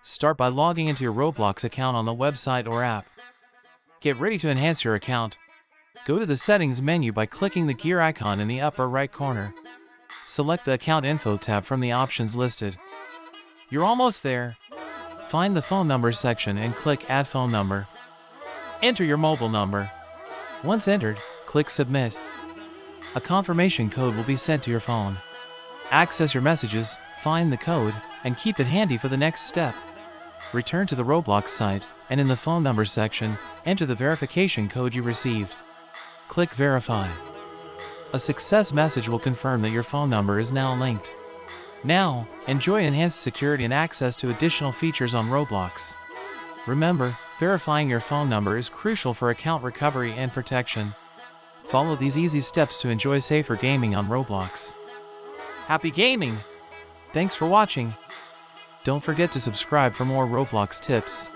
Start by logging into your Roblox account on the website or app. Get ready to enhance your account. Go to the Settings menu by clicking the gear icon in the upper right corner. Select the Account Info tab from the options listed. You're almost there. Find the Phone Number section and click Add Phone Number. Enter your mobile number. Once entered, click Submit. A confirmation code will be sent to your phone. Access your messages, find the code, and keep it handy for the next step. Return to the Roblox site, and in the Phone Number section, enter the verification code you received. Click Verify. A success message will confirm that your phone number is now linked. Now, enjoy enhanced security and access to additional features on Roblox. Remember, verifying your phone number is crucial for account recovery and protection. Follow these easy steps to enjoy safer gaming on Roblox. Happy gaming! Thanks for watching. Don't forget to subscribe for more Roblox tips.